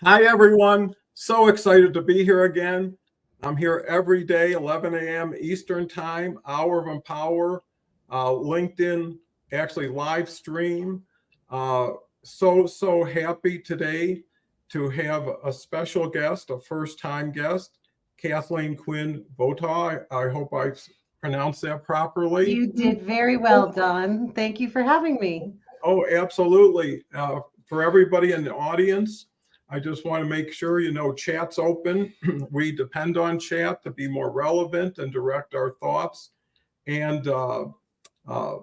Hi, everyone. So excited to be here again. I'm here every day, 11 a.m. Eastern Time, Hour of Empower, LinkedIn, actually live stream. Uh, so happy today to have a special guest, a first time guest, Kathleen Quinn Votaw. I hope I've pronounced that properly. You did very well, Don. Thank you for having me. Oh, absolutely. For everybody in the audience, I just want to make sure you know chat's open. We depend on chat to be more relevant and direct our thoughts and uh, uh,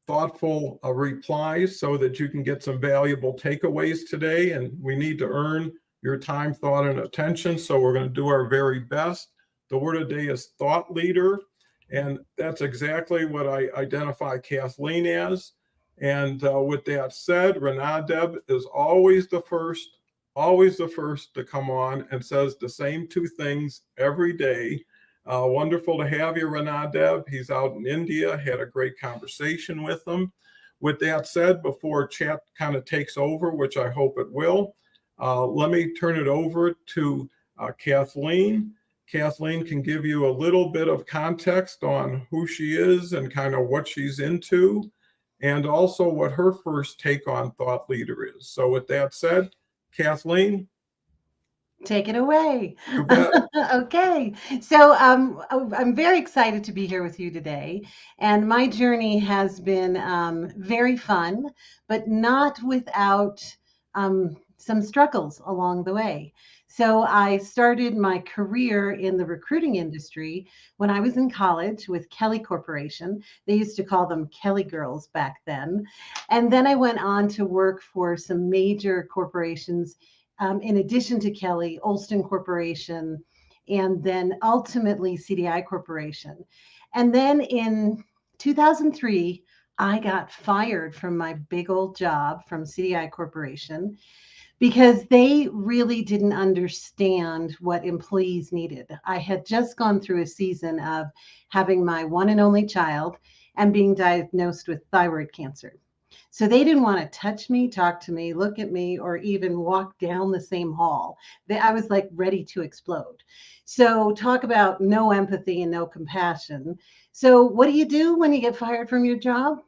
thoughtful replies so that you can get some valuable takeaways today. And we need to earn your time, thought, and attention. So we're going to do our very best. The word of the day is thought leader. And that's exactly what I identify Kathleen as. And with that said, Renadeb is always the first to come on and says the same two things every day. Wonderful to have you, Renadeb. He's out in India, had a great conversation with him. With that said, before chat kind of takes over, which I hope it will, let me turn it over to Kathleen. Kathleen can give you a little bit of context on who she is and kind of what she's into, and also what her first take on thought leader is. So, with that said, Kathleen, Take it away. you bet. Okay. So I'm very excited to be here with you today. And my journey has been very fun, but not without some struggles along the way. So I started my career in the recruiting industry when I was in college with Kelle Corporation. They used to call them Kelle Girls back then. And then I went on to work for some major corporations in addition to Kelle, Olston Corporation, and then ultimately CDI Corporation. And then in 2003, I got fired from my big old job from CDI Corporation because they really didn't understand what employees needed. I had just gone through a season of having my one and only child and being diagnosed with thyroid cancer. So they didn't want to touch me, talk to me, look at me, or even walk down the same hall. I was like ready to explode. So talk about no empathy and no compassion. So what do you do when you get fired from your job?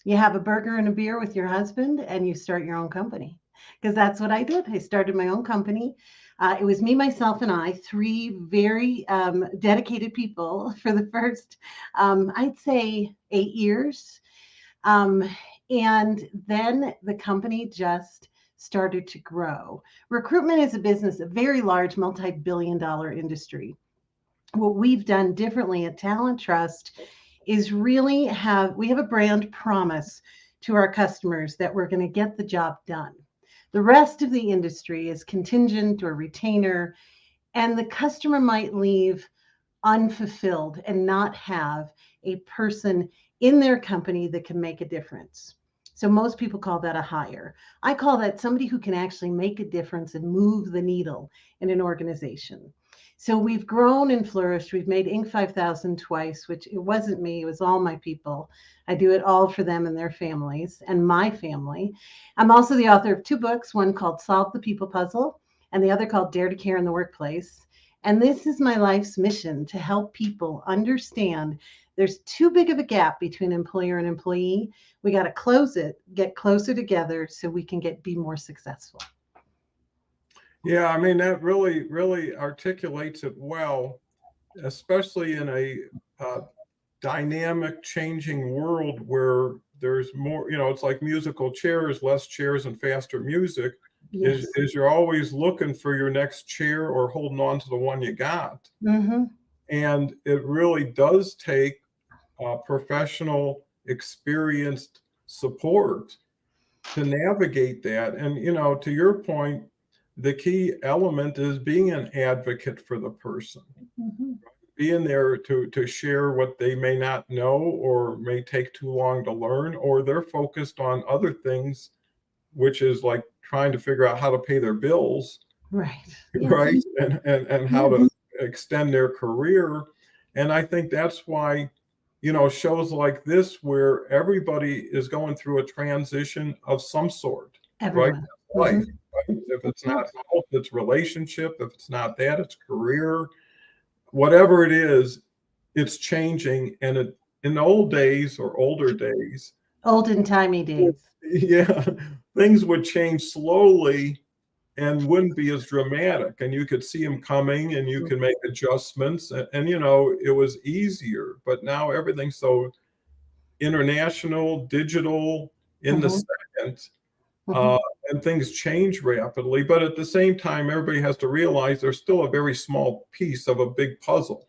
You have a burger and a beer with your husband and you start your own company. Because that's what I did. I started my own company. It was me, myself, and I, three very dedicated people for the first, I'd say, 8 years. Um, and then the company just started to grow. Recruitment is a business, a very large, multi-billion-dollar industry. What we've done differently at Talent Trust is really we have a brand promise to our customers that we're going to get the job done. The rest of the industry is contingent or retainer, and the customer might leave unfulfilled and not have a person in their company that can make a difference. So most people call that a hire. I call that somebody who can actually make a difference and move the needle in an organization. So we've grown and flourished. We've made Inc. 5000 twice, which it wasn't me, it was all my people. I do it all for them and their families and my family. I'm also the author of two books, one called Solve the People Puzzle and the other called Dare to Care in the Workplace. And this is my life's mission, to help people understand there's too big of a gap between employer and employee. We got to close it, get closer together so we can be more successful. Yeah, I mean, that really articulates it well, especially in a dynamic, changing world where there's more, it's like musical chairs, less chairs and faster music. Yes. Is you're always looking for your next chair or holding on to the one you got. Mm-hmm. And it really does take professional, experienced support to navigate that. And, to your point, the key element is being an advocate for the person, Mm-hmm. being there to share what they may not know or may take too long to learn, or they're focused on other things, which is like trying to figure out how to pay their bills, Right. Yes. right? And how to extend their career. And I think that's why, shows like this, where everybody is going through a transition of some sort, right? Everyone. Life. Mm-hmm. right? If it's Yeah. not health, it's relationship. If it's not that, it's career. Whatever it is, it's changing. And in the old days or older days, Olden timey days. yeah, things would change slowly and wouldn't be as dramatic. And you could see them coming and you could make adjustments. And it was easier. But now everything's so international, digital, in the Mm-hmm. second. Mm-hmm. Uh, and things change rapidly. But at the same time, everybody has to realize there's still a very small piece of a big puzzle.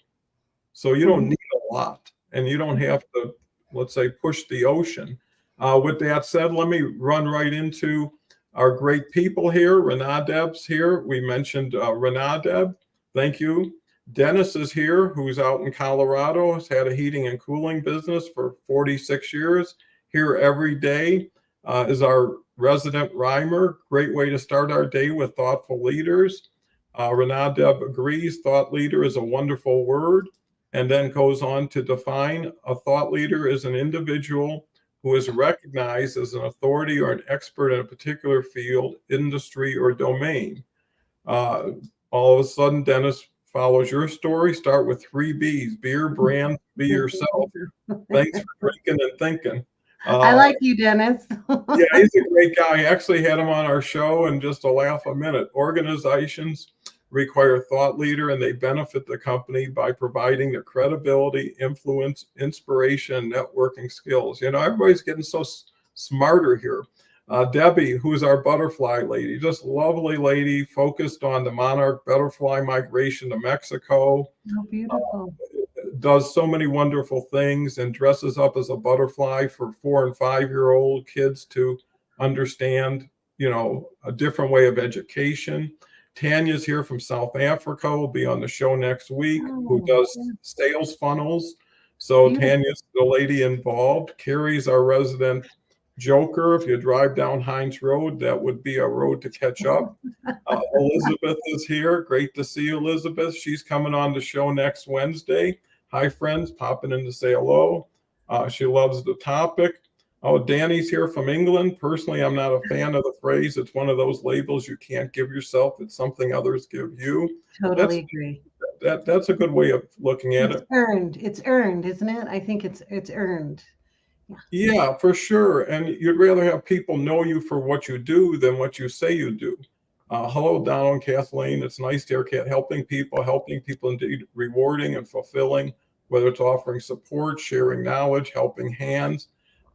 So you don't Mm-hmm. need a lot, and you don't have to, let's say, push the ocean. With that said, let me run right into our great people here. Renadeb's here. We mentioned Renadeb. Thank you. Dennis is here, who's out in Colorado, has had a heating and cooling business for 46 years, here every day, is our resident rhymer. Great way to start our day with thoughtful leaders. Renadeb agrees, thought leader is a wonderful word, and then goes on to define a thought leader as an individual who is recognized as an authority or an expert in a particular field, industry, or domain. Uh, all of a sudden, Dennis follows your story. Start with 3 B's: beer, brand, be yourself. Thanks for drinking and thinking. I Uh, like you, Dennis. yeah, he's a great guy. I actually had him on our show, and just to laugh a minute, organizations require thought leader and they benefit the company by providing the credibility, influence, inspiration, and networking skills. Everybody's getting so smarter here. Debbie, who's our butterfly lady, just lovely lady, focused on the monarch butterfly migration to Mexico. Oh, beautiful. Does so many wonderful things and dresses up as a butterfly for 4 and 5-year-old kids to understand, a different way of education. Tanya's here from South Africa, will be on the show next week, who Oh, does yeah, sales funnels. So beautiful. Tanya's the lady involved. Carrie's our resident joker. If you drive down Hines Road, that would be a road to catch up. Elizabeth is here. Great to see you, Elizabeth. She's coming on the show next Wednesday. Hi, friends. Popping in to say hello. She loves the topic. Oh, Danny's here from England. Personally, I'm not a fan of the phrase. It's one of those labels you can't give yourself. It's something others give you. That's Totally agree. that's a good way of looking at It's it. earned. It's earned, isn't it? I think it's earned. Yeah. Yeah, for sure. And you'd rather have people know you for what you do than what you say you do. Hello, Donald and Kathleen. It's nice to hear helping people indeed rewarding and fulfilling, whether it's offering support, sharing knowledge, helping hands,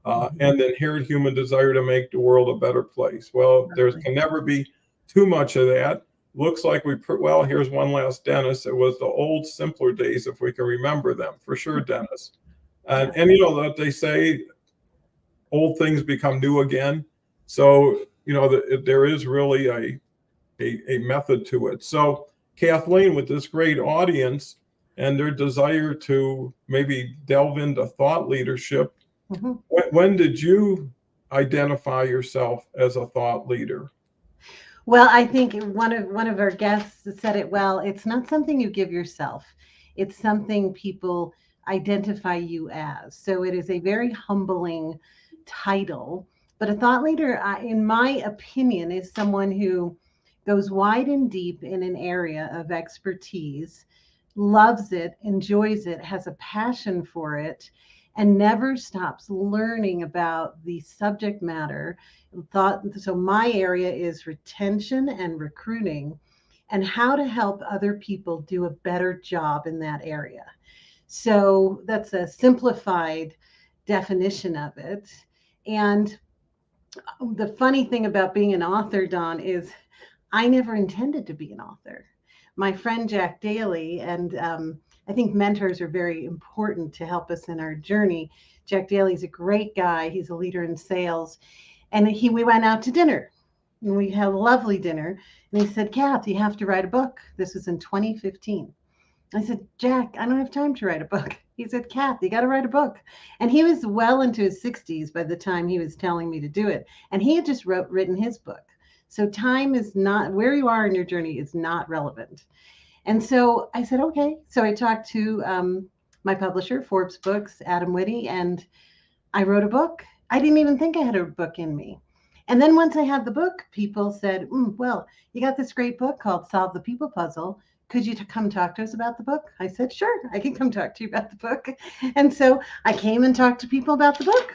and the inherent human desire to make the world a better place. Well, there Lovely. can never be too much of that. Looks like well, here's one last Dennis. It was the old, simpler days, if we can remember them, for sure, Dennis. Yeah. And that they say, old things become new again. So, there is really a method to it. So, Kathleen, with this great audience and their desire to maybe delve into thought leadership, Mhm. when did you identify yourself as a thought leader? Well, I think one of our guests said it well. It's not something you give yourself. It's something people identify you as. So it is a very humbling title. But a thought leader, in my opinion, is someone who goes wide and deep in an area of expertise, loves it, enjoys it, has a passion for it, and never stops learning about the subject matter. So my area is retention and recruiting and how to help other people do a better job in that area. So that's a simplified definition of it. And the funny thing about being an author, Don, is I never intended to be an author. My friend Jack Daly, and I think mentors are very important to help us in our journey. Jack Daly's a great guy. He's a leader in sales. And we went out to dinner and we had a lovely dinner. And he said, Kath, you have to write a book. This was in 2015. I said, Jack, I don't have time to write a book. He said, Kath, you got to write a book. And he was well into his 60s by the time he was telling me to do it. And he had just written his book. So time is not, where you are in your journey is not relevant. And so I said, okay. So I talked to my publisher, Forbes Books, Adam Whitty, and I wrote a book. I didn't even think I had a book in me. And then once I had the book, people said, well, you got this great book called Solve the People Puzzle. Could you come talk to us about the book? I said, sure, I can come talk to you about the book. And so I came and talked to people about the book.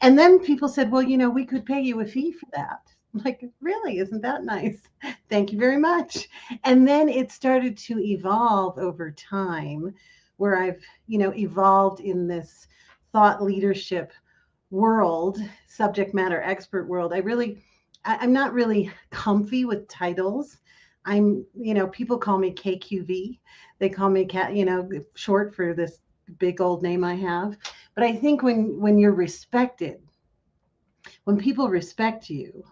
And then people said, well, we could pay you a fee for that. I'm like, really? Isn't that nice? Thank you very much. And then it started to evolve over time, where I've, evolved in this thought leadership world, subject matter expert world. I'm not really comfy with titles. People call me KQV. They call me short for this big old name I have. But I think when you're respected, when people respect you,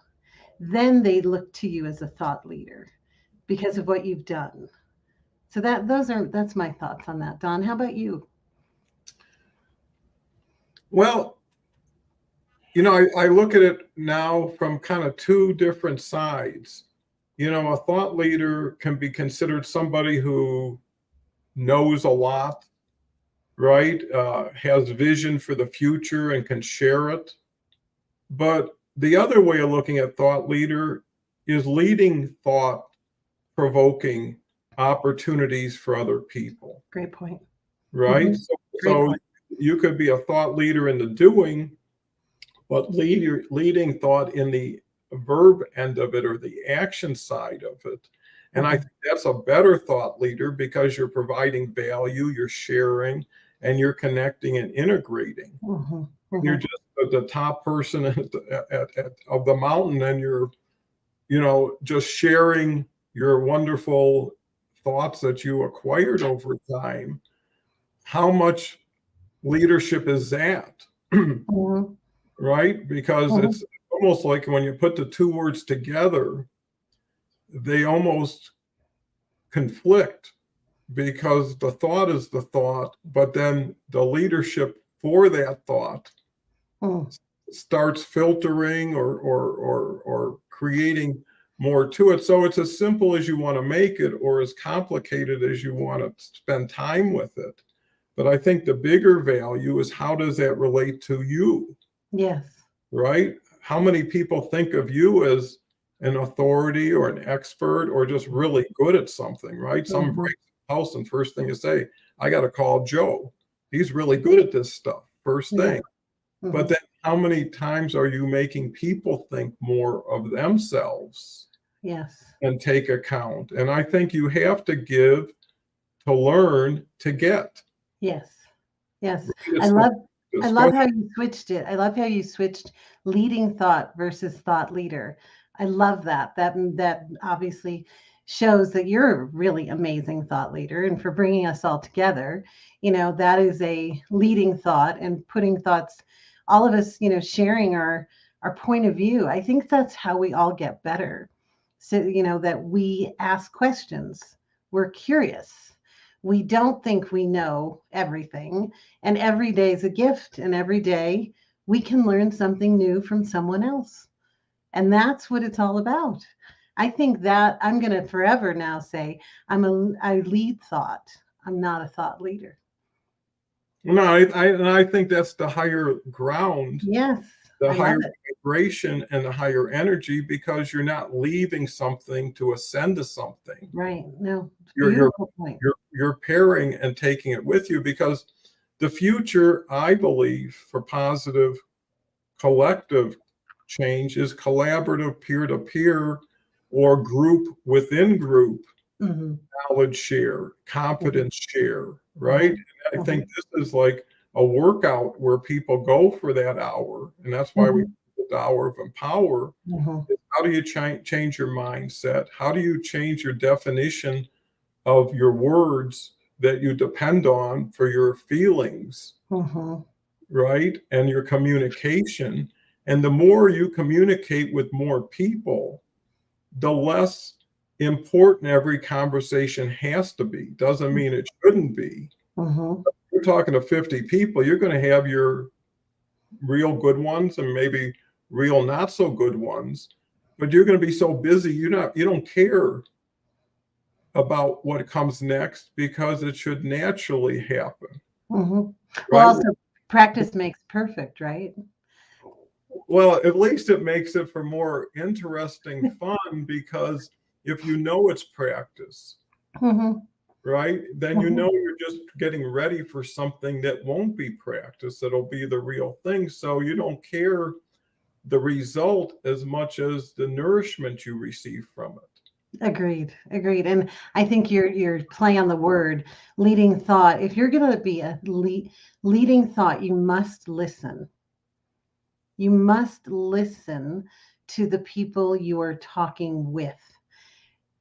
then they look to you as a thought leader because of what you've done. So that's my thoughts on that. Don, how about you? Well, I look at it now from kind of two different sides. A thought leader can be considered somebody who knows a lot, right? Has vision for the future and can share it. But the other way of looking at thought leader is leading thought provoking opportunities for other people. Great point. Right? Mm-hmm. So you could be a thought leader in the doing, but leading thought in the verb end of it or the action side of it. And I think that's a better thought leader because you're providing value, you're sharing, and you're connecting and integrating. You're just the top person of the mountain, and you're, just sharing your wonderful thoughts that you acquired over time. How much leadership is that? Right? Because it's almost like when you put the two words together, they almost conflict because the thought is the thought, but then the leadership for that thought starts filtering or creating more to it. So it's as simple as you want to make it or as complicated as you want to spend time with it. But I think the bigger value is how does that relate to you? Yes. Right? How many people think of you as an authority or an expert or just really good at something, right? Some breaks the house and first thing you say, I got to call Joe. He's really good at this stuff. First thing. But then how many times are you making people think more of themselves? Yes. And take account. And I think you have to give to learn to get. Yes. Yes. I love how you switched it. I love how you switched leading thought versus thought leader. I love that. That obviously shows that you're a really amazing thought leader. And for bringing us all together, that is a leading thought and putting thoughts, all of us, sharing our point of view. I think that's how we all get better. So, that we ask questions. We're curious. We don't think we know everything. And every day is a gift. And every day we can learn something new from someone else. And that's what it's all about. I think that I'm going to forever now say I lead thought. I'm not a thought leader. No, I think that's the higher ground. Yes. The higher vibration and the higher energy because you're not leaving something to ascend to something. Right. No. You're pairing and taking it with you because the future, I believe, for positive collective change is collaborative peer-to-peer or group within group knowledge share, confidence share, right? And I think this is like a workout where people go for that hour. And that's why we do the hour of empower. How do you change your mindset? How do you change your definition of your words that you depend on for your feelings, right? And your communication. And the more you communicate with more people, the less important every conversation has to be. Doesn't mean it shouldn't be. You're talking to 50 people, you're going to have your real good ones and maybe real not so good ones, but you're going to be so busy you don't care about what comes next because it should naturally happen. Well, also practice makes perfect, right? Well, at least it makes it for more interesting fun, because if you know it's practice, Mhm, right, then you mhm. know you're just getting ready for something that won't be practice, that'll be the real thing. So you don't care the result as much as the nourishment you receive from it. Agreed, agreed. And I think your play on the word, leading thought. If you're going to be a leading thought, you must listen. You must listen to the people you are talking with.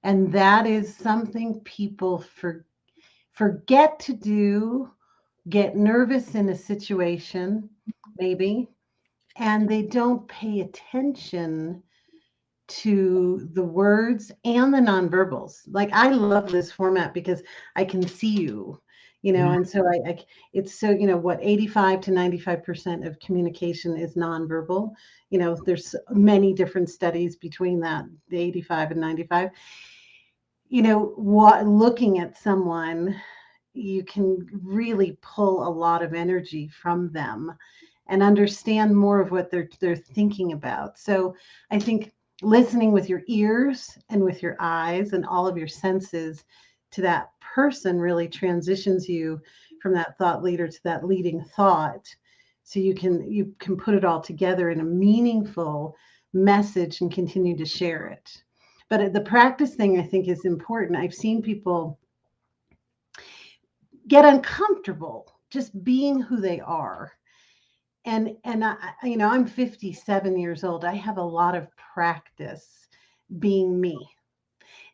And that is something people forget to do, get nervous in a situation, maybe, and they don't pay attention to the words and the nonverbals. Like, I love this format because I can see you, Mhm. and so it's so, what, 85 to 95% of communication is nonverbal. There's many different studies between that, the 85 and 95. Looking at someone, you can really pull a lot of energy from them and understand more of what they're thinking about. So I think listening with your ears and with your eyes and all of your senses to that person really transitions you from that thought leader to that leading thought. So you can put it all together in a meaningful message and continue to share it. But the practice thing, I think, is important. I've seen people get uncomfortable just being who they are. And I'm 57 years old. I have a lot of practice being me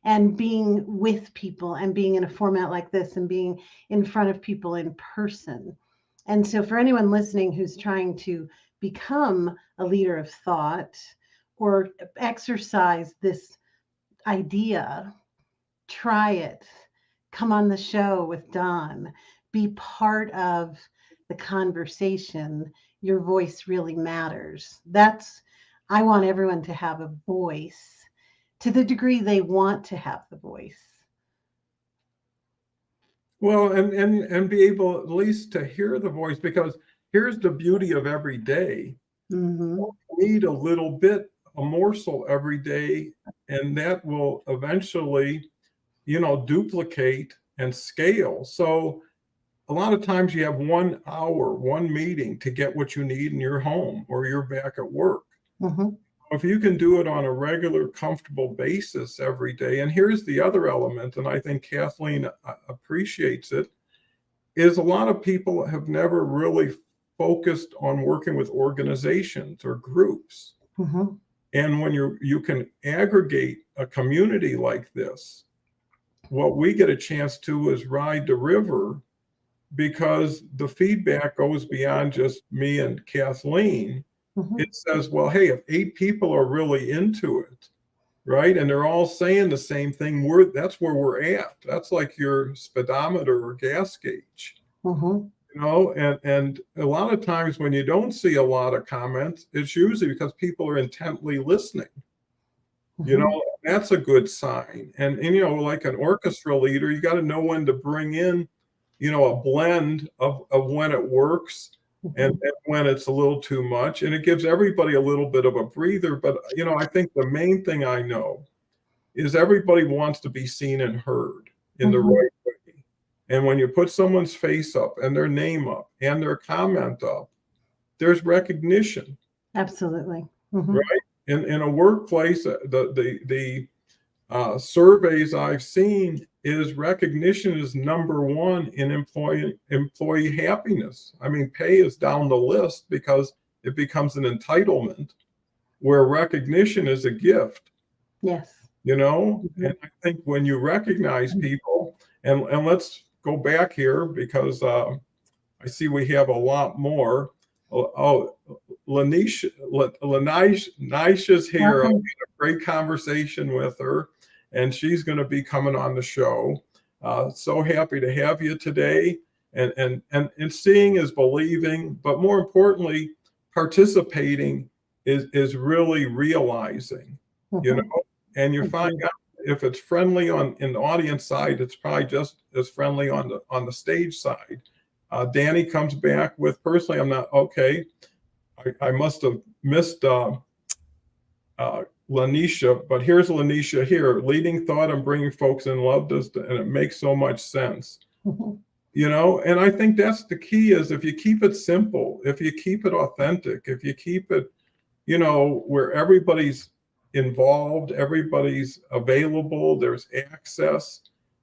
and being with people and being in a format like this and being in front of people in person. And so for anyone listening who's trying to become a leader of thought or exercise this idea, try it. Come on the show with Don. Be part of the conversation. Your voice really matters. I want everyone to have a voice to the degree they want to have the voice. Well, and be able at least to hear the voice, because here's the beauty of every day. Hmm. You need a little bit, a morsel every day, and that will eventually, duplicate and scale. So a lot of times you have 1 hour, one meeting to get what you need in your home or you're back at work. Hmm. If you can do it on a regular, comfortable basis every day, and here's the other element, and I think Kathleen appreciates it, is a lot of people have never really focused on working with organizations or groups. Hmm. And when you can aggregate a community like this, what we get a chance to is ride the river, because the feedback goes beyond just me and Kathleen. Hmm. It says, well, hey, if 8 people are really into it, right, and they're all saying the same thing, that's where we're at. That's like your speedometer or gas gauge. Hmm. And a lot of times when you don't see a lot of comments, it's usually because people are intently listening. Hmm. That's a good sign. And like an orchestra leader, you got to know when to bring in, a blend of when it works and when it's a little too much. And it gives everybody a little bit of a breather. But, I think the main thing I know is everybody wants to be seen and heard in the Hmm. right way. And when you put someone's face up and their name up and their comment up, there's recognition, Absolutely. Hmm. right? In a workplace, the surveys I've seen is recognition is number one in employee happiness. I mean, pay is down the list because it becomes an entitlement, where recognition is a gift. Yes. And Hmm. I think when you recognize people, and let's go back here, because I see we have a lot more. Oh, Lanisha's here. I had Welcome. a great conversation with her, and she's going to be coming on the show. So happy to have you today. And seeing is believing, but more importantly, participating is really realizing, you know, Hmm. and you find out if it's friendly in the audience side, it's probably just as friendly on the stage side. Danny comes back with, personally, I'm not okay. I must have missed Lanisha, but here's Lanisha here, leading thought and bringing folks in love, and it makes so much sense. And I think that's the key is if you keep it simple, if you keep it authentic, if you keep it, where everybody's involved, everybody's available, there's access.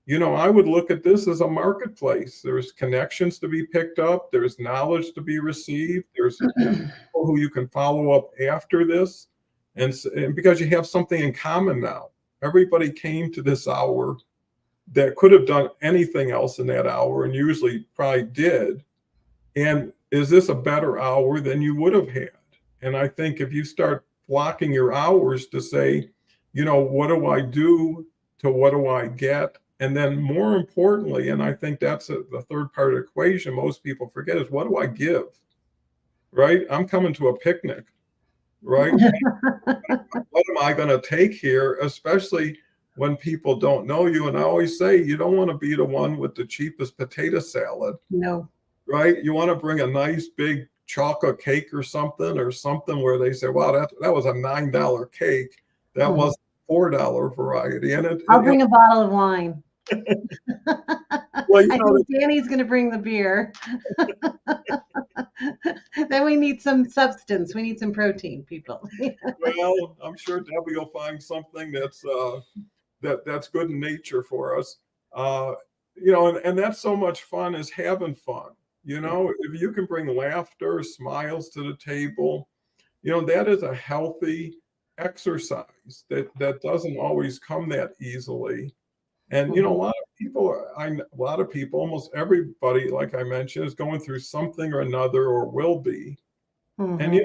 I would look at this as a marketplace. There's connections to be picked up. There's knowledge to be received. There's people who you can follow up after this. And because you have something in common now. Everybody came to this hour that could have done anything else in that hour and usually probably did. And is this a better hour than you would have had? And I think if you start blocking your hours to say, what do I do to what do I get? And then more importantly, and I think that's the third part of the equation most people forget is what do I give? Right? I'm coming to a picnic, right? What am I going to take here, especially when people don't know you? And I always say, you don't want to be the one with the cheapest potato salad. No. Right? You want to bring a nice big chocolate cake or something where they say, wow, that was a $9 cake. That was $4 variety. And I'll bring a bottle of wine. Well, I think Danny's going to bring the beer. Then we need some substance. We need some protein, people. Well, I'm sure Debbie will find something that's good in nature for us. And that's so much fun is having fun. If you can bring laughter, smiles to the table, that is a healthy exercise that doesn't always come that easily. And a lot of people, almost everybody, like I mentioned, is going through something or another or will be. And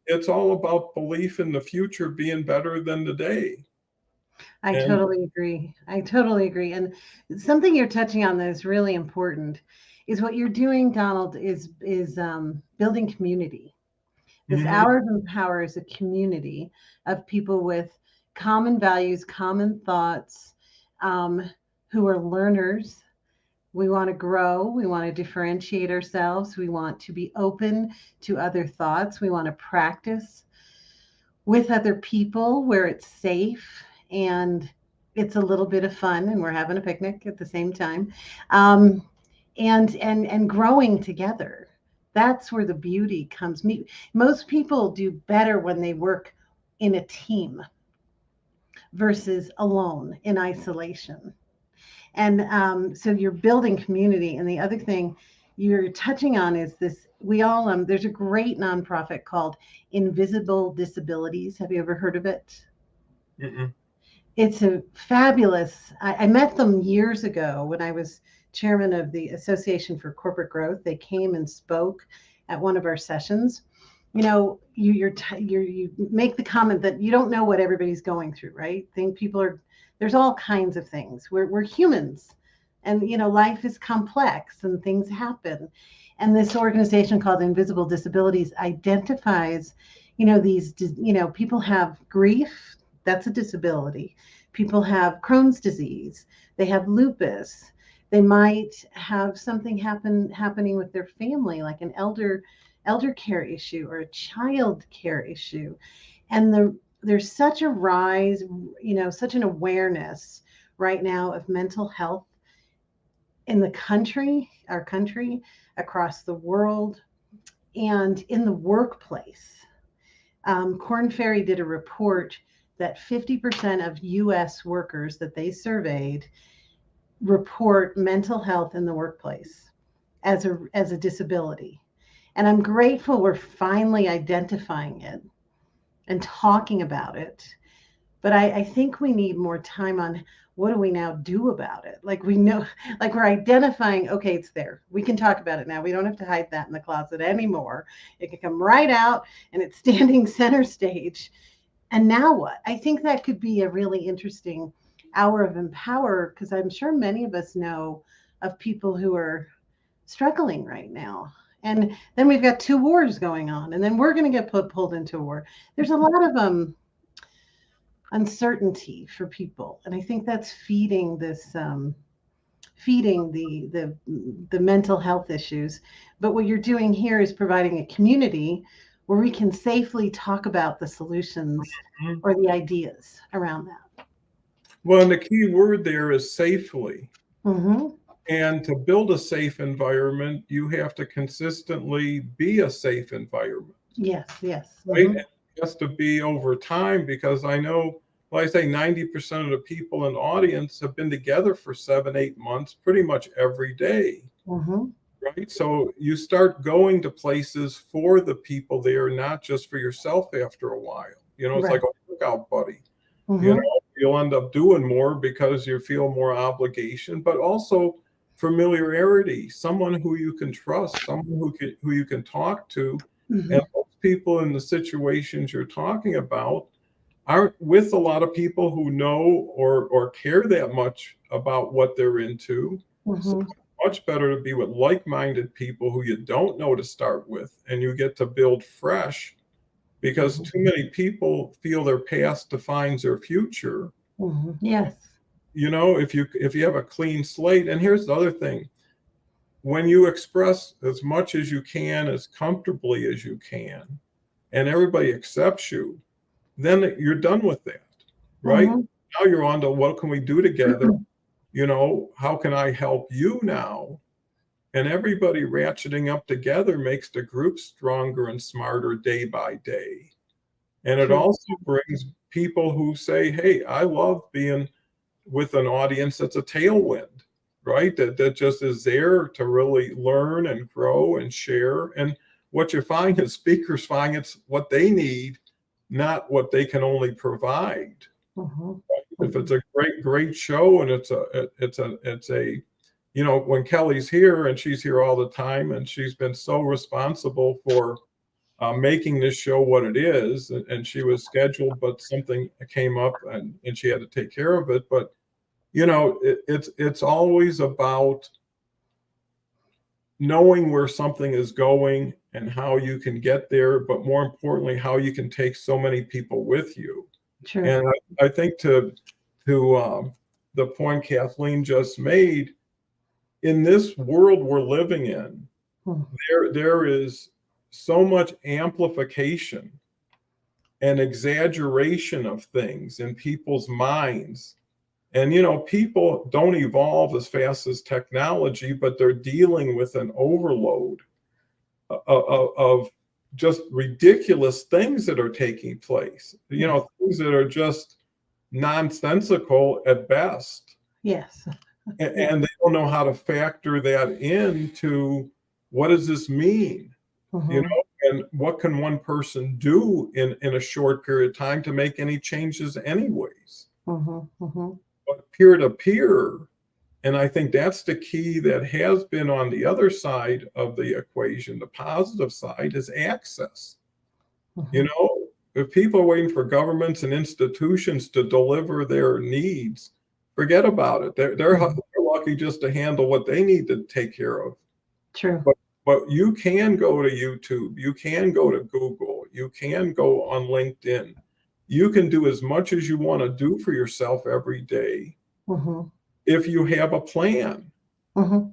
it's all about belief in the future being better than the day. I totally agree. And something you're touching on that is really important is what you're doing, Donald, is building community. This Hours of Power is a community of people with common values, common thoughts, who are learners. We want to grow. We want to differentiate ourselves. We want to be open to other thoughts. We want to practice with other people where it's safe and it's a little bit of fun and we're having a picnic at the same time. And growing together. That's where the beauty comes. Most people do better when they work in a team versus alone in isolation. And so you're building community. And the other thing you're touching on is this, there's a great nonprofit called Invisible Disabilities. Have you ever heard of it? Mm-mm. It's a fabulous, I met them years ago when I was chairman of the Association for Corporate Growth. They came and spoke at one of our sessions. You make the comment that you don't know what everybody's going through, right? There's all kinds of things. We're humans, and life is complex and things happen. And this organization called Invisible Disabilities identifies, these, people have grief. That's a disability. People have Crohn's disease. They have lupus. They might have something happening with their family, like an elder care issue or a child care issue. And there's such a rise, such an awareness right now of mental health in our country, across the world, and in the workplace. Korn Ferry did a report that 50% of U.S. workers that they surveyed report mental health in the workplace as a disability. And I'm grateful we're finally identifying it and talking about it. But I think we need more time on what do we now do about it? Like we know, like we're identifying, okay, it's there. We can talk about it now. We don't have to hide that in the closet anymore. It can come right out and it's standing center stage. And now what? I think that could be a really interesting hour of empower, because I'm sure many of us know of people who are struggling right now. And then we've got 2 wars going on, and then we're going to get pulled into a war. There's a lot of uncertainty for people, and I think that's feeding this, feeding the mental health issues. But what you're doing here is providing a community where we can safely talk about the solutions Mhm. or the ideas around that. Well, and the key word there is safely. Mm-hmm. And to build a safe environment, you have to consistently be a safe environment, Yes, yes. right? Mm-hmm. And it has to be over time, because I know, like I say, 90% of the people in the audience have been together for 7, 8 months, pretty much every day, Mm-hmm. right? So you start going to places for the people there, not just for yourself after a while. It's like Right. a workout buddy. You know, Mm-hmm. you'll end up doing more because you feel more obligation, but also familiarity, someone who you can trust, someone who you can talk to. And Mm-hmm. most people in the situations you're talking about aren't with a lot of people who know or care that much about what they're into. So Mm-hmm. it's much better to be with like-minded people who you don't know to start with, and you get to build fresh, because Mm-hmm. too many people feel their past defines their future. Mm-hmm. Yes. If you have a clean slate. And here's the other thing: when you express as much as you can, as comfortably as you can, and everybody accepts you, then you're done with that, right? Mm-hmm. Now you're on to, what can we do together? How can I help you now? And everybody ratcheting up together makes the group stronger and smarter day by day. And it True. also brings people who say, hey, I love being with an audience that's a tailwind, right? That just is there to really learn and grow and share. And what you find is speakers find it's what they need, not what they can only provide. Mm-hmm. If Mm-hmm. it's a great show, and it's a when Kelly's here, and she's here all the time, and she's been so responsible for making this show what it is, and she was scheduled, but something came up, and she had to take care of it. But it's always about knowing where something is going and how you can get there, but more importantly, how you can take so many people with you. True. And I think to the point Kathleen just made, in this world we're living in, Mm-hmm. there is so much amplification and exaggeration of things in people's minds. And people don't evolve as fast as technology, but they're dealing with an overload of just ridiculous things that are taking place. Yes. Things that are just nonsensical at best. Yes. And, Yes. and they don't know how to factor that into, what does this mean? Mm-hmm. And what can one person do in a short period of time to make any changes anyways? Mm-hmm. Mm-hmm. But peer to peer, and I think that's the key that has been on the other side of the equation. The positive side is access. Mm-hmm. You know, if people are waiting for governments and institutions to deliver their needs, forget about it. They're Mm-hmm. lucky just to handle what they need to take care of. True. But you can go to YouTube, you can go to Google, you can go on LinkedIn. You can do as much as you want to do for yourself every day Mm-hmm. if you have a plan. Mm-hmm.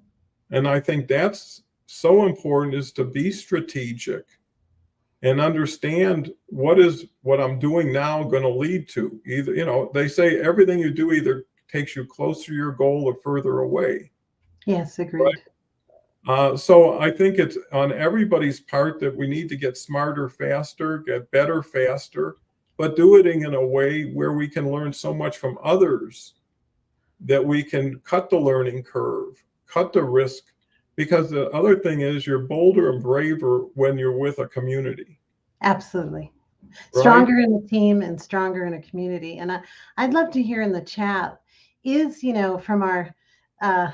And I think that's so important, is to be strategic and understand what I'm doing now going to lead to. Either, they say everything you do either takes you closer to your goal or further away. Yes, agreed. So I think it's on everybody's part that we need to get smarter faster, get better faster, but do it in a way where we can learn so much from others that we can cut the learning curve, cut the risk. Because the other thing is, you're bolder and braver when you're with a community, Absolutely. right? Stronger in a team and stronger in a community. And I'd love to hear in the chat is, from our uh,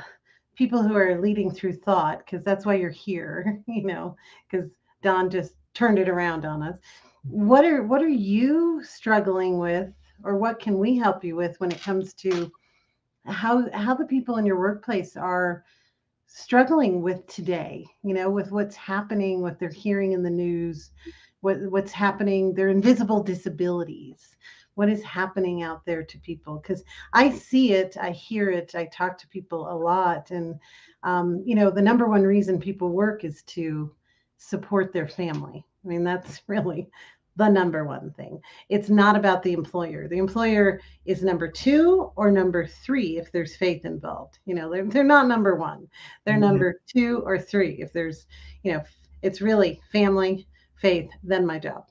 people who are leading through thought, because that's why you're here, because Don just turned it around on us. What are you struggling with, or what can we help you with when it comes to how the people in your workplace are struggling with today, with what's happening, what they're hearing in the news, what's happening, their invisible disabilities, what is happening out there to people. Because I see it, I hear it, I talk to people a lot. And, the number one reason people work is to support their family. I mean, that's really the number one thing. It's not about the employer. The employer is number 2 or number 3 if there's faith involved. They're not number 1. They're number 2 or 3 if there's, it's really family, faith, then my job.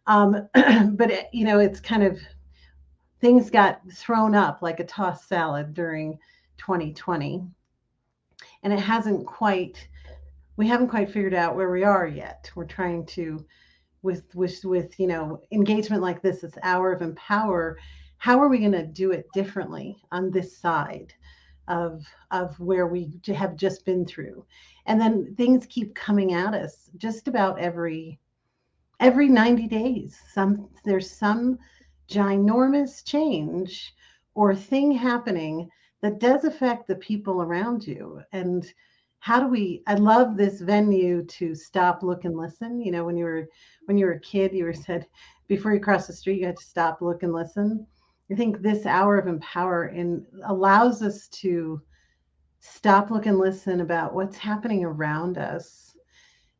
But it's kind of, things got thrown up like a tossed salad during 2020, and we haven't quite figured out where we are yet. We're trying to, with engagement like this hour of empower, how are we going to do it differently on this side of where we have just been through? And then things keep coming at us just about every 90 days. There's some ginormous change or thing happening that does affect the people around you. And I love this venue to stop, look, and listen. When you were a kid, you were said before you cross the street, you had to stop, look, and listen. I think this hour of empower allows us to stop, look, and listen about what's happening around us,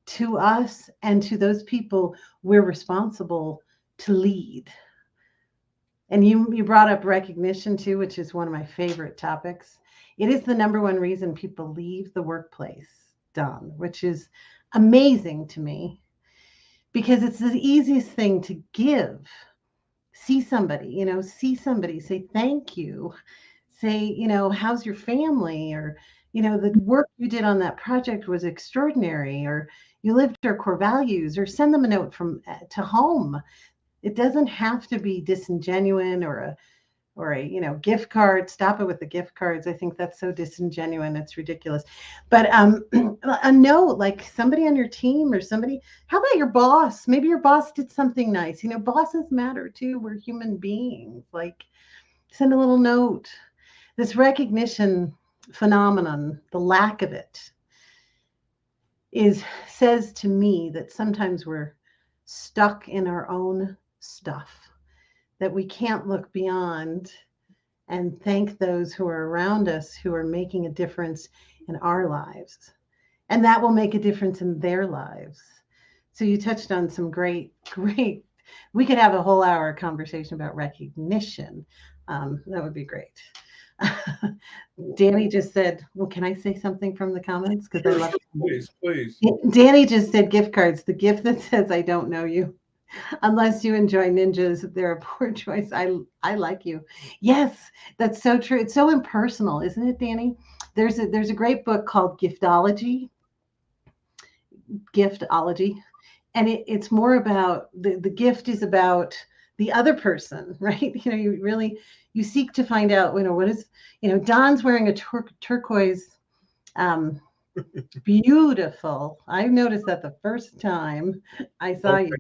to us, and to those people we're responsible to lead. And you brought up recognition too, which is one of my favorite topics. It is the number one reason people leave the workplace, Don, which is amazing to me, because it's the easiest thing to give. See somebody, say thank you, say, how's your family, or, the work you did on that project was extraordinary, or you lived our core values, or send them a note to home. It doesn't have to be disingenuous or a gift card. Stop it with the gift cards. I think that's so disingenuous. It's ridiculous. But a note, like somebody on your team or somebody. How about your boss? Maybe your boss did something nice. Bosses matter too. We're human beings. Like, send a little note. This recognition phenomenon, the lack of it, says to me that sometimes we're stuck in our own stuff, that we can't look beyond and thank those who are around us who are making a difference in our lives. And that will make a difference in their lives. So you touched on some great, we could have a whole hour conversation about recognition. That would be great. Danny just said, well, can I say something from the comments? Because I love it. Please. Danny just said gift cards. The gift that says, I don't know you. Unless you enjoy ninjas, they're a poor choice. I like you. Yes, that's so true. It's so impersonal, isn't it, Danny? There's a great book called Giftology. And it's more about the gift is about the other person, right? You seek to find out, what is, Don's wearing a turquoise, beautiful. I noticed that the first time I saw you.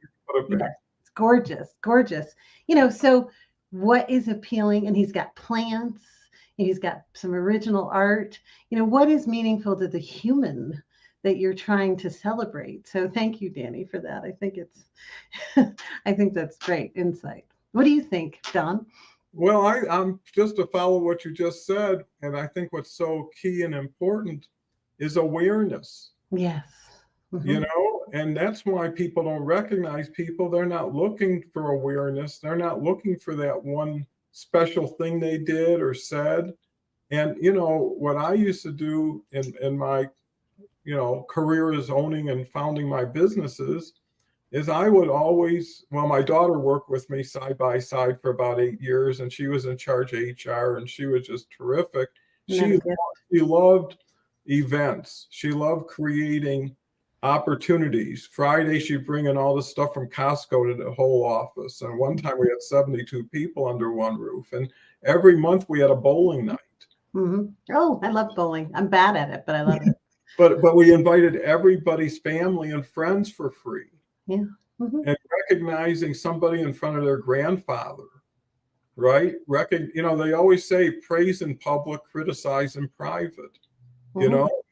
Yeah, it's gorgeous. So what is appealing? And he's got plants, and he's got some original art. What is meaningful to the human that you're trying to celebrate? So thank you, Danny, for that. I think that's great insight. What do you think, Don? Well, I'm just to follow what you just said, and I think what's so key and important is awareness. Yes. Mm-hmm. And that's why people don't recognize people. They're not looking for awareness. They're not looking for that one special thing they did or said. And, what I used to do in my, career as owning and founding my businesses is I would always, my daughter worked with me side by side for about 8 years, and she was in charge of HR, and she was just terrific. She loved events. She loved creating opportunities. Friday, she'd bring in all the stuff from Costco to the whole office. And one time we had 72 people under one roof. And every month we had a bowling night. Mm-hmm. Oh, I love bowling. I'm bad at it, but I love it. But we invited everybody's family and friends for free. Yeah. Mm-hmm. And recognizing somebody in front of their grandfather, right? They always say praise in public, criticize in private.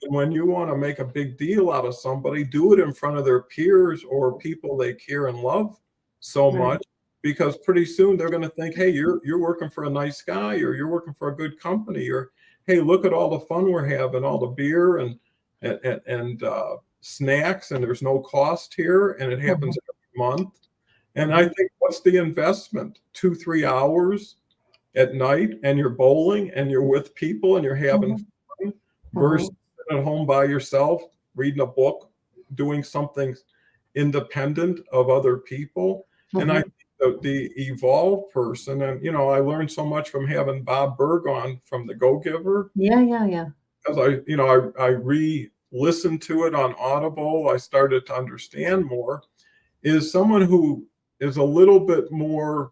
When you want to make a big deal out of somebody, do it in front of their peers or people they care and love so much, because pretty soon they're going to think, hey, you're working for a nice guy, or you're working for a good company, or hey, look at all the fun we're having, all the beer and snacks, and there's no cost here, and it happens every month. And I Mhm. think, what's the investment? 2, 3 hours at night, and you're bowling, and you're with people, and you're having Mhm. fun, versus Mhm. sitting at home by yourself, reading a book, doing something independent of other people. And I Mhm. think the evolved person, and I learned so much from having Bob Berg on from the Go Giver, Yeah, yeah, yeah. because I re-listened to it on Audible. I started to understand more. Is someone who is a little bit more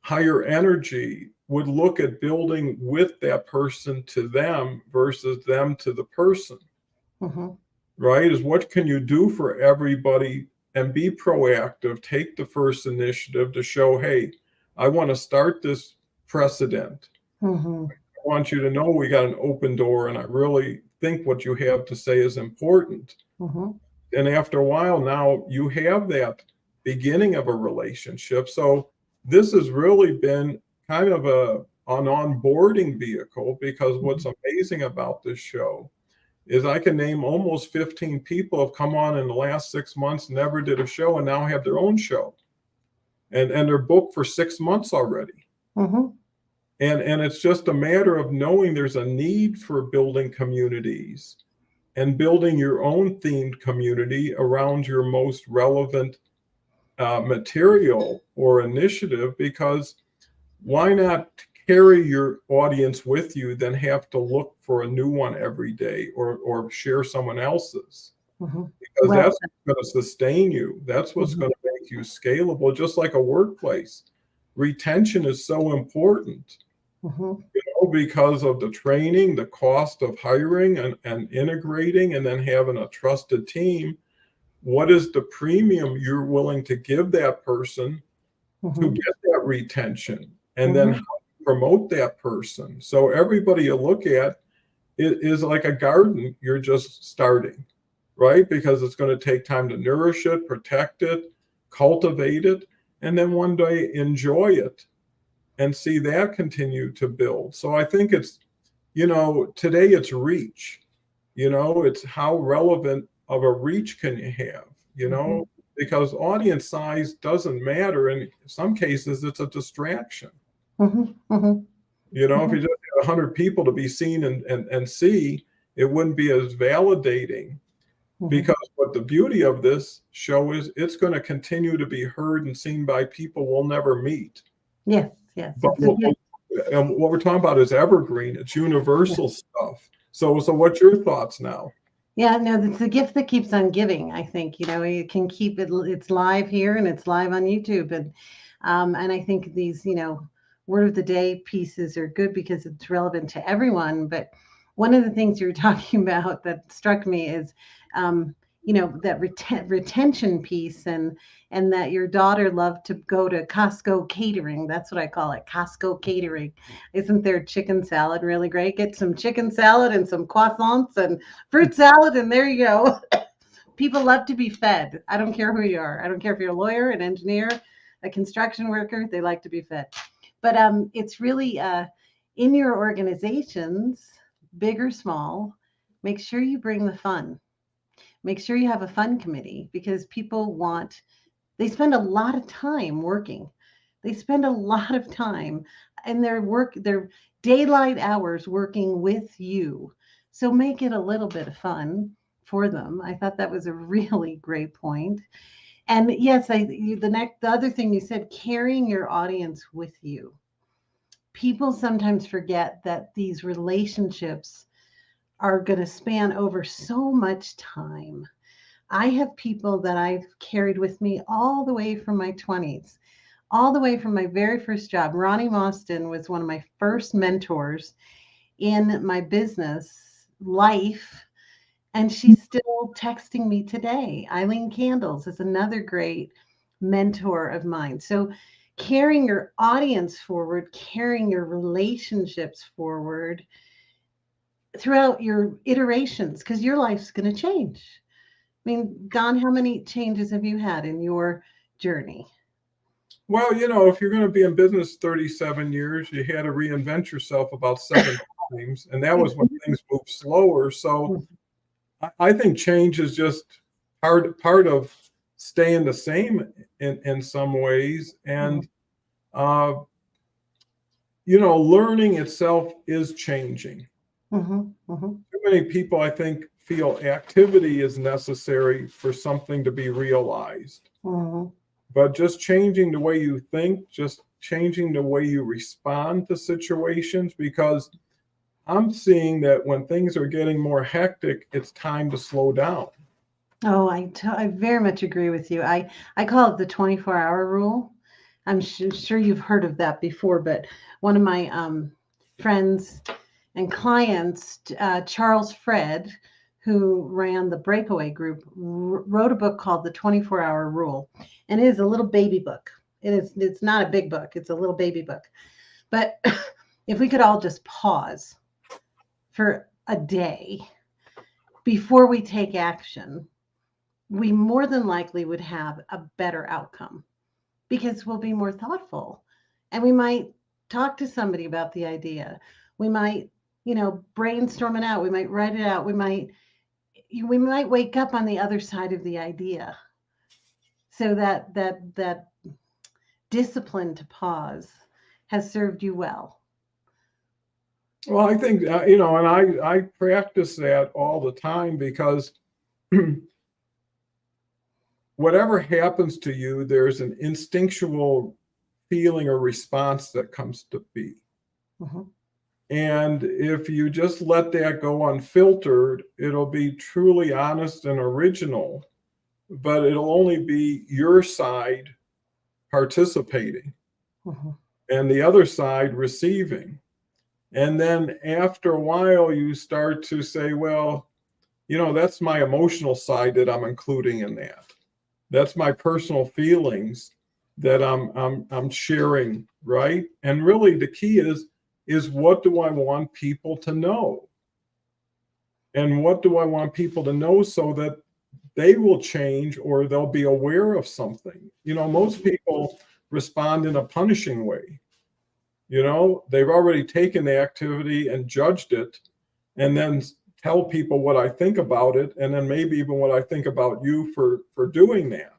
higher energy would look at building with that person to them versus them to the person, Mhm. right? Is what can you do for everybody, and be proactive, take the first initiative to show, hey, I want to start this precedent. Mhm. I want you to know we got an open door, and I really think what you have to say is important. Mhm. And after a while, now you have that beginning of a relationship. So this has really been kind of an onboarding vehicle, because what's Mhm. amazing about this show is I can name almost 15 people have come on in the last 6 months, never did a show, and now have their own show. And they're booked for 6 months already. Mhm. And it's just a matter of knowing there's a need for building communities and building your own themed community around your most relevant material or initiative, because why not carry your audience with you than have to look for a new one every day, or share someone else's, Mhm. because Well that's said. going to sustain you. That's what's Mhm. going to make you scalable, just like a workplace. Retention is so important, Mhm. because of the training, the cost of hiring and integrating, and then having a trusted team. What is the premium you're willing to give that person to Mhm. get that retention? And then how Mhm. to promote that person. So everybody you look at is like a garden you're just starting, right? Because it's going to take time to nourish it, protect it, cultivate it, and then one day enjoy it and see that continue to build. So I think it's, today it's reach, it's how relevant of a reach can you have, Mhm. because audience size doesn't matter. In some cases, it's a distraction. Mhm. Mhm. If you Mhm. just had 100 people to be seen and see, it wouldn't be as validating. Mhm. Because what the beauty of this show is, it's going to continue to be heard and seen by people we'll never meet. Yes, yes. But It's a gift. what we're talking about is evergreen. It's universal stuff. So what's your thoughts now? Yeah, no, it's a gift that keeps on giving. I think, you can keep it. It's live here and it's live on YouTube, and I think these, word of the day pieces are good because it's relevant to everyone. But one of the things you're talking about that struck me is, um, that retention piece, and that your daughter loved to go to Costco catering. That's what I call it, Costco catering. Isn't their chicken salad really great? Get some chicken salad and some croissants and fruit salad, and there you go. People love to be fed. I don't care who you are. I don't care if you're a lawyer, an engineer, a construction worker. They like to be fed. But it's really in your organizations, big or small, make sure you bring the fun. Make sure you have a fun committee, because they spend a lot of time working. They spend a lot of time in their daylight hours working with you. So make it a little bit of fun for them. I thought that was a really great point. And yes, the other thing you said, carrying your audience with you. People sometimes forget that these relationships are going to span over so much time. I have people that I've carried with me all the way from my 20s, all the way from my very first job. Ronnie Mostyn was one of my first mentors in my business life, and she's still texting me today. Eileen Candles is another great mentor of mine. So, carrying your audience forward, carrying your relationships forward throughout your iterations, because your life's going to change. I mean, Don, how many changes have you had in your journey? Well, if you're going to be in business 37 years, you had to reinvent yourself about 7 times, and that was when things moved slower. So I think change is just part of staying the same in some ways. And, uh, learning itself is changing. Mm-hmm. Mm-hmm. Too many people, I think, feel activity is necessary for something to be realized. Mm-hmm. But just changing the way you think, just changing the way you respond to situations, because I'm seeing that when things are getting more hectic, it's time to slow down. Oh, I very much agree with you. I call it the 24-hour rule. I'm sure you've heard of that before, but one of my friends and clients, Charles Fred, who ran the Breakaway Group, wrote a book called The 24-Hour Rule, and it is a little baby book. It's not a big book. It's a little baby book. But if we could all just pause for a day before we take action, we more than likely would have a better outcome because we'll be more thoughtful, and we might talk to somebody about the idea. We might, brainstorm it out. We might write it out. We might wake up on the other side of the idea. So that discipline to pause has served you well. Well, I think, and I practice that all the time, because whatever happens to you, there's an instinctual feeling or response that comes to be. Mm-hmm. And if you just let that go unfiltered, it'll be truly honest and original, but it'll only be your side participating Mm-hmm. and the other side receiving. And then after a while, you start to say, well, that's my emotional side that I'm including in that. That's my personal feelings that I'm sharing, right? And really the key is what do I want people to know? And what do I want people to know so that they will change or they'll be aware of something? Most people respond in a punishing way. They've already taken the activity and judged it, and then tell people what I think about it, and then maybe even what I think about you for doing that.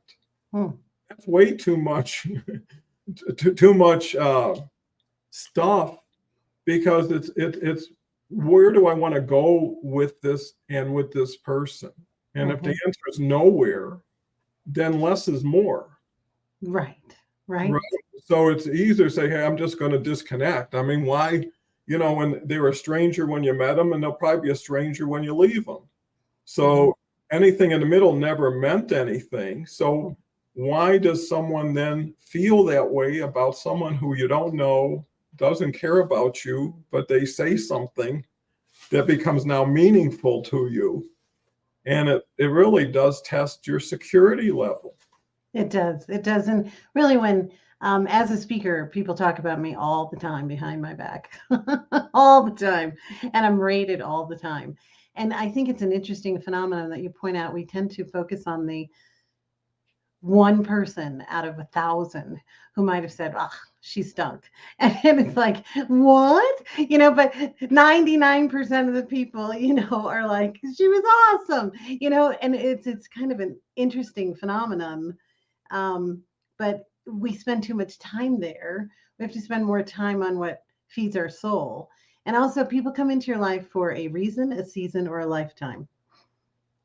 Hmm. That's way too much, too much stuff, because it's where do I want to go with this and with this person? And if the Mm-hmm. answer is nowhere, then less is more. Right. Right. Right. So it's easier to say, hey, I'm just going to disconnect. I mean, why? When they're a stranger when you met them, and they'll probably be a stranger when you leave them. So anything in the middle never meant anything. So why does someone then feel that way about someone who you don't know, doesn't care about you, but they say something that becomes now meaningful to you? And it really does test your security level. It does. It does. And really, when, as a speaker, people talk about me all the time behind my back, all the time. And I'm rated all the time. And I think it's an interesting phenomenon that you point out. We tend to focus on the one person out of 1,000 who might have said, "Ah, she stunk." And it's like, what? But 99% of the people, are like, she was awesome, and it's kind of an interesting phenomenon. But we spend too much time there. We have to spend more time on what feeds our soul. And also, people come into your life for a reason, a season, or a lifetime.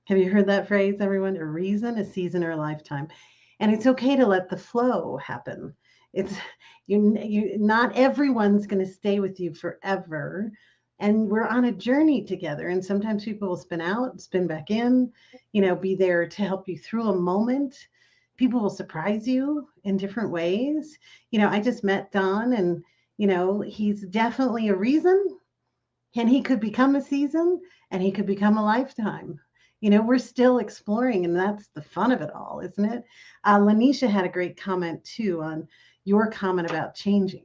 Have you heard that phrase, everyone? A reason, a season, or a lifetime. And it's okay to let the flow happen. It's you not everyone's going to stay with you forever. And we're on a journey together. And sometimes people will spin out, spin back in, be there to help you through a moment. People will surprise you in different ways. I just met Don, and he's definitely a reason, and he could become a season, and he could become a lifetime. We're still exploring, and that's the fun of it all, isn't it? Lanisha had a great comment too on your comment about changing.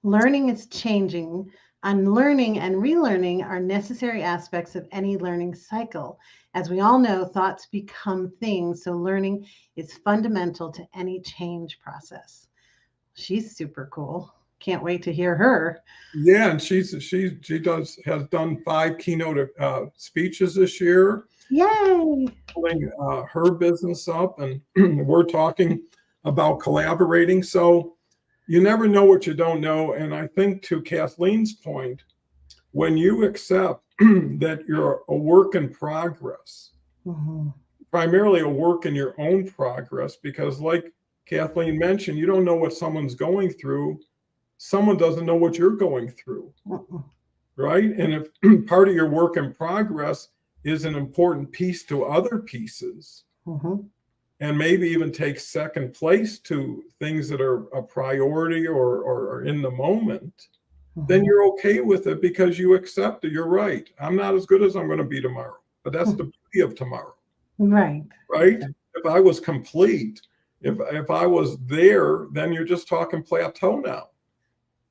Learning is changing. Unlearning and relearning are necessary aspects of any learning cycle. As we all know, thoughts become things, so learning is fundamental to any change process. She's super cool. can't wait to hear her. Yeah, and she has done 5 keynote speeches this year, Yay! building her business up, and we're talking about collaborating. So you never know what you don't know. And I think, to Kathleen's point, when you accept that you're a work in progress, Mhm. primarily a work in your own progress, because like Kathleen mentioned, you don't know what someone's going through. Someone doesn't know what you're going through, Mm-mm. right? And if part of your work in progress is an important piece to other pieces, Mhm. and maybe even take second place to things that are a priority or in the moment, then Mhm. you're okay with it because you accept it. You're right. I'm not as good as I'm going to be tomorrow, but that's the beauty of tomorrow, Right. right? If I was complete, if I was there, then you're just talking plateau now.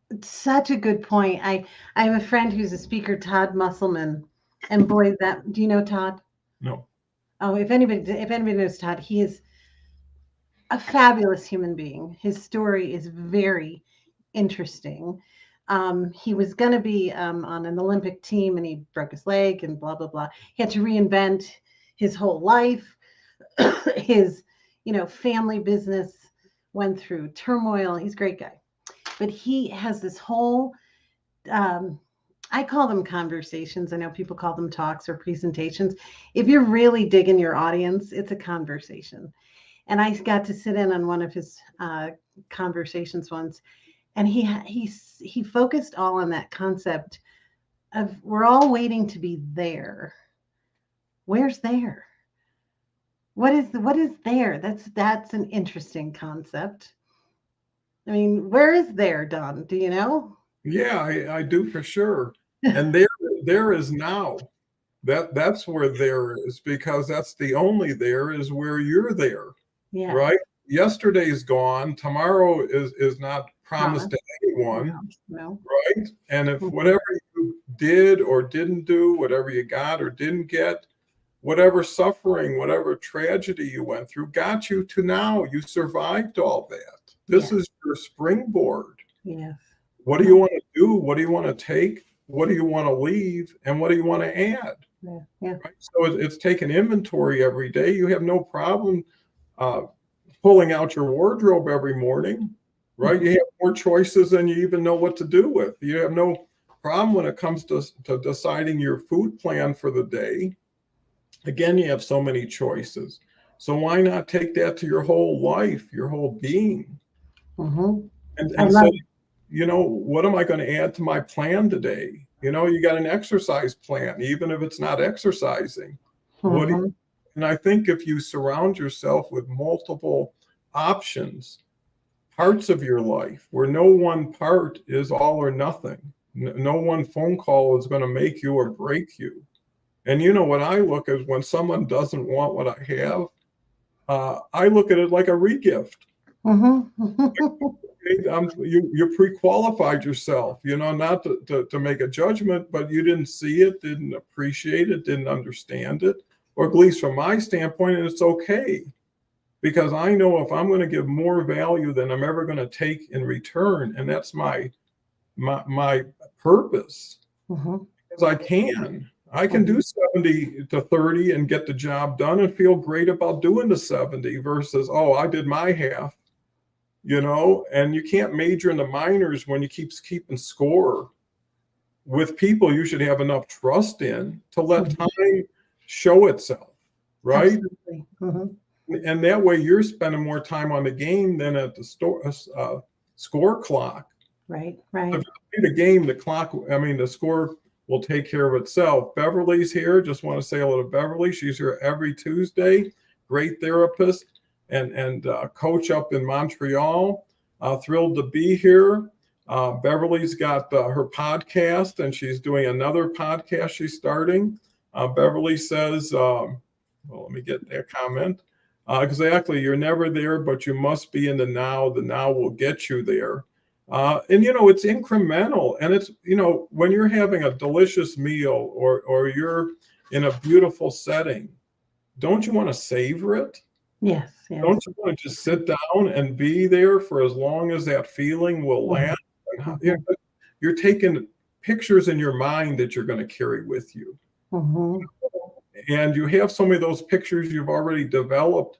It's such a good point. I have a friend who's a speaker, Todd Musselman, and boy, that do you know Todd? No. Oh, if anybody knows Todd, he is a fabulous human being. His story is very interesting. He was going to be on an Olympic team, and he broke his leg, and blah blah blah. He had to reinvent his whole life. His, family business went through turmoil. He's a great guy, but he has this whole, um, I call them conversations. I know people call them talks or presentations. If you're really digging your audience, it's a conversation. And I got to sit in on one of his conversations once, and he focused all on that concept of we're all waiting to be there. Where's there? What is there? That's an interesting concept. I mean, where is there, Don? Do you know? Yeah, I do for sure. And there is now. That's where there is, because that's the only there is where you're there, Yeah. right? Yesterday's gone. Tomorrow is not promised Promise. to anyone, No. right? And if No. whatever you did or didn't do, whatever you got or didn't get, whatever suffering, whatever tragedy you went through got you to now. You survived all that. This Yes. is your springboard. Yes. What do you want to do? What do you want to take? What do you want to leave? And what do you want to add? Yeah. Yeah. Right? So it's taking inventory every day. You have no problem uh, pulling out your wardrobe every morning, right? You have more choices than you even know what to do with. You have no problem when it comes to deciding your food plan for the day. Again, you have so many choices. So why not take that to your whole life, your whole being, Mm-hmm. I and say, love. what am I going to add to my plan today? You got an exercise plan, even if it's not exercising. What? Mm-hmm. And I think if you surround yourself with multiple options, parts of your life, where no one part is all or nothing, no one phone call is going to make you or break you. And what I look at when someone doesn't want what I have, I look at it like a regift. Mm-hmm. You pre-qualified yourself, not to make a judgment, but you didn't see it, didn't appreciate it, didn't understand it, or at least from my standpoint, and it's okay, because I know if I'm going to give more value than I'm ever going to take in return, and that's my purpose, Mm-hmm. because I can do 70 to 30 and get the job done and feel great about doing the 70 versus, oh, I did my half. And you can't major in the minors when you keeping score with people you should have enough trust in to let time show itself, right? Absolutely. Mm-hmm. And that way you're spending more time on the game than at the score clock. Right. Right. If you play the game, the score will take care of itself. Beverly's here. Just want to say hello to Beverly. She's here every Tuesday. Great therapist and coach up in Montreal. Thrilled to be here. Beverly's got her podcast, and she's doing another podcast she's starting. Beverly says, well, let me get that comment. Exactly. You're never there, but you must be in the now. The now will get you there. And it's incremental, and it's when you're having a delicious meal or you're in a beautiful setting, don't you want to savor it? Yes. Yes. Don't you want to just sit down and be there for as long as that feeling will last And you're taking pictures in your mind that you're going to carry with you. Mm-hmm. And you have so many of those pictures you've already developed.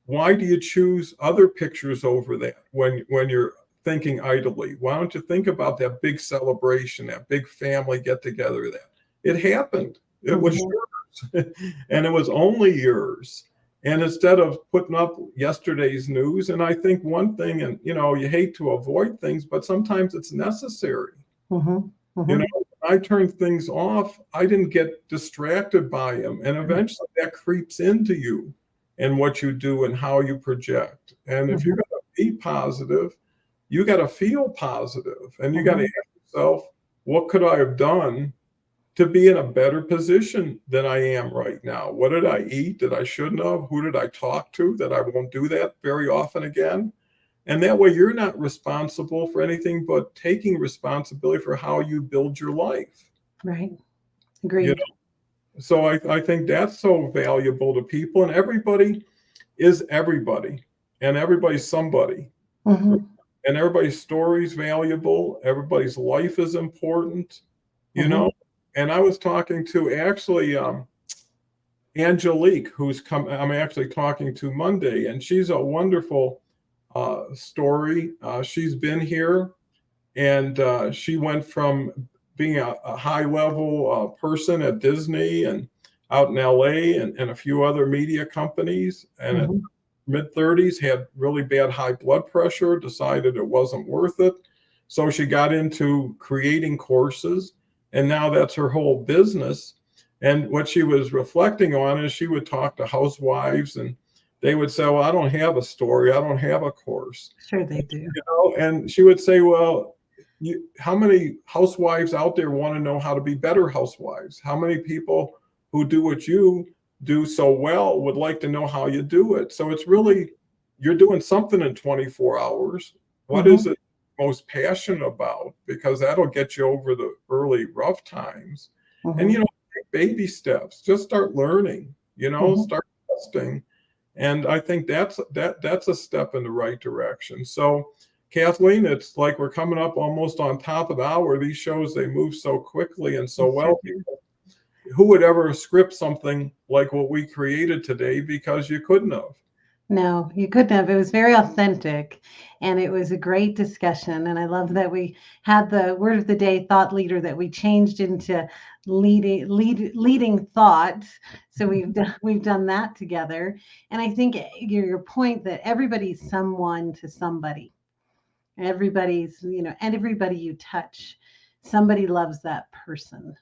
Why do you choose other pictures over that when you're thinking idly? Why don't you think about that big celebration, that big family get together? That it happened. It was yours, and it was only yours. And instead of putting up yesterday's news, and I think one thing, and you hate to avoid things, but sometimes it's necessary. Mm-hmm. Mm-hmm. When I turned things off, I didn't get distracted by them, and eventually that creeps into you and what you do and how you project. And if you're going to be positive, you got to feel positive, and you got to ask yourself, what could I have done to be in a better position than I am right now? What did I eat that I shouldn't have? Who did I talk to that I won't do that very often again? And that way you're not responsible for anything but taking responsibility for how you build your life. Right. Agreed. So I think that's so valuable to people, and everybody is everybody, and everybody's somebody. Mm-hmm. And everybody's story is valuable. Everybody's life is important, And I was talking to actually Angelique, I'm actually talking to Monday, and she's a wonderful story. She's been here, and she went from being a high level person at Disney and out in LA and a few other media companies. And at mid-30s, had really bad high blood pressure, decided it wasn't worth it. So she got into creating courses, and now that's her whole business. And what she was reflecting on is she would talk to housewives, and they would say, well, I don't have a story. I don't have a course. Sure they do. And she would say, well, how many housewives out there want to know how to be better housewives? How many people who do what you do so well would like to know how you do it? So it's really, you're doing something in 24 hours. What is it most passionate about? Because that'll get you over the early rough times. And, take baby steps, just start learning, start testing. And I think that's a step in the right direction. So Kathleen, it's like we're coming up almost on top of the hour. These shows, they move so quickly and so well. Who would ever script something like what we created today? Because you couldn't have. No, you couldn't have. It was very authentic, and it was a great discussion. And I love that we had the word of the day thought leader that we changed into leading thought. So we've done that together. And I think your point that everybody's someone to somebody. Everybody's, and everybody you touch, somebody loves that person.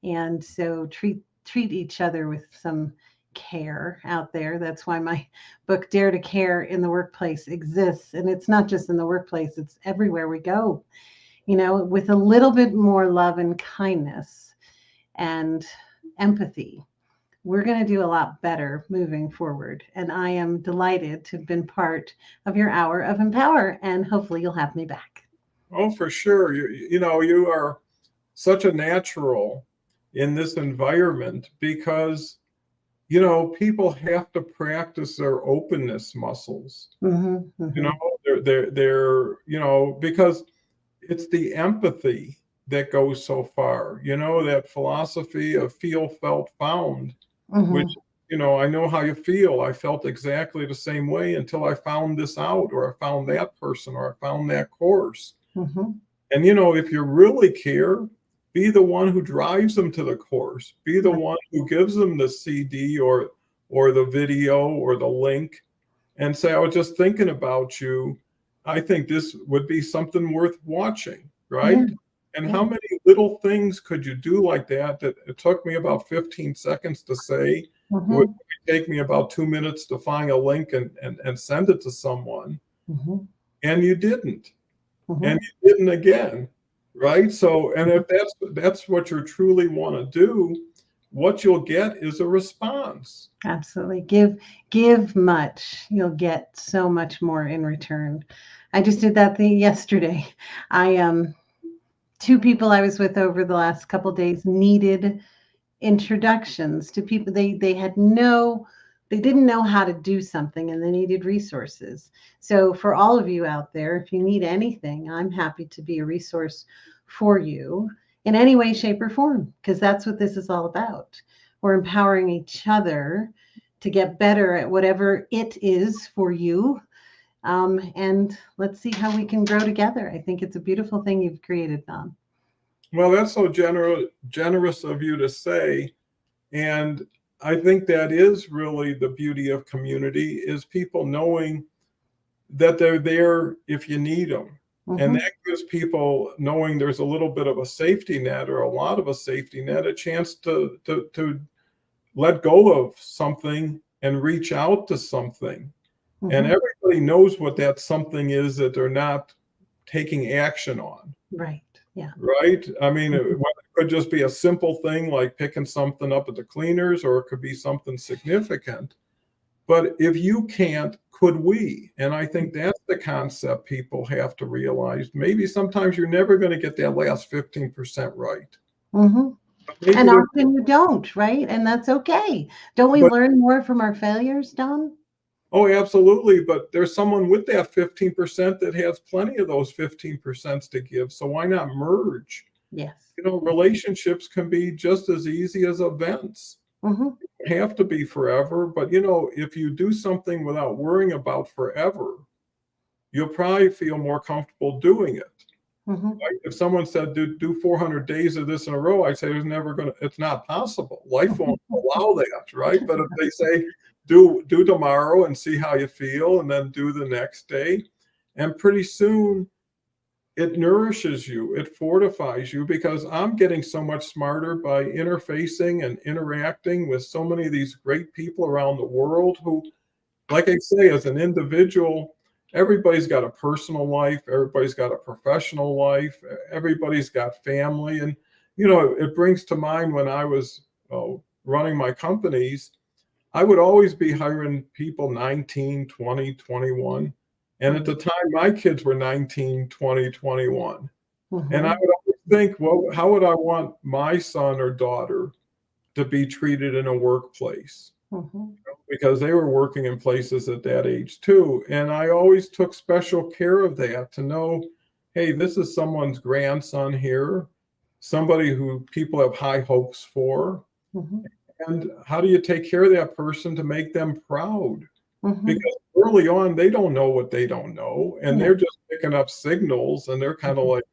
And so treat each other with some care out there. That's why my book, Dare to Care in the Workplace, exists. And it's not just in the workplace, it's everywhere we go, with a little bit more love and kindness and empathy. We're going to do a lot better moving forward. And I am delighted to have been part of your hour of Empower, and hopefully you'll have me back. Oh, for sure. You are such a natural in this environment because, people have to practice their openness muscles. They're because it's the empathy that goes so far, that philosophy of feel, felt, found. Which, I know how you feel. I felt exactly the same way until I found this out, or I found that person, or I found that course. And, if you really care, be the one who drives them to the course. Be the one who gives them the CD or the video or the link and say, I was just thinking about you. I think this would be something worth watching, right? And how many little things could you do like that it took me about 15 seconds to say? It would take me about 2 minutes to find a link and send it to someone. And you didn't. And you didn't again, right? So, and if that's what you truly want to do, what you'll get is a response. Absolutely. Give much. You'll get so much more in return. I just did that thing yesterday. Two people I was with over the last couple of days needed introductions to people. They they didn't know how to do something and they needed resources. So for all of you out there, if you need anything, I'm happy to be a resource for you in any way, shape, or form, because that's what this is all about. We're empowering each other to get better at whatever it is for you. And let's see how we can grow together. I think it's a beautiful thing you've created, Don. Well, that's so generous of you to say. And I think that is really the beauty of community, is people knowing that they're there if you need them. And that gives people, knowing there's a little bit of a safety net, or a lot of a safety net, a chance to let go of something and reach out to something. And everybody knows what that something is that they're not taking action on. Right. Yeah. Right. I mean, it could just be a simple thing like picking something up at the cleaners, or it could be something significant. But if you can't, could we? And I think that's the concept people have to realize. Maybe sometimes you're never going to get that last 15% right. And often you don't, right? And that's okay. Don't we learn more from our failures, Don? Oh, absolutely. But there's someone with that 15% that has plenty of those 15% to give. So why not merge? Yes. You know, relationships can be just as easy as events. They have to be forever. But, you know, if you do something without worrying about forever, you'll probably feel more comfortable doing it. Like if someone said, do 400 days of this in a row, I'd say it's not possible. Life won't allow that, right? But if they say, do tomorrow and see how you feel, and then do the next day, and pretty soon it nourishes you, it fortifies you, because I'm getting so much smarter by interfacing and interacting with so many of these great people around the world who, like I say, as an individual, everybody's got a personal life, everybody's got a professional life, everybody's got family. And, you know, it brings to mind when I was running my companies, I would always be hiring people 19, 20, 21. And at the time, my kids were 19, 20, 21. And I would always think, well, how would I want my son or daughter to be treated in a workplace? Because they were working in places at that age too. And I always took special care of that, to know, hey, this is someone's grandson here, somebody who people have high hopes for. And how do you take care of that person to make them proud? Because early on, they don't know what they don't know. And they're just picking up signals, and they're kind of like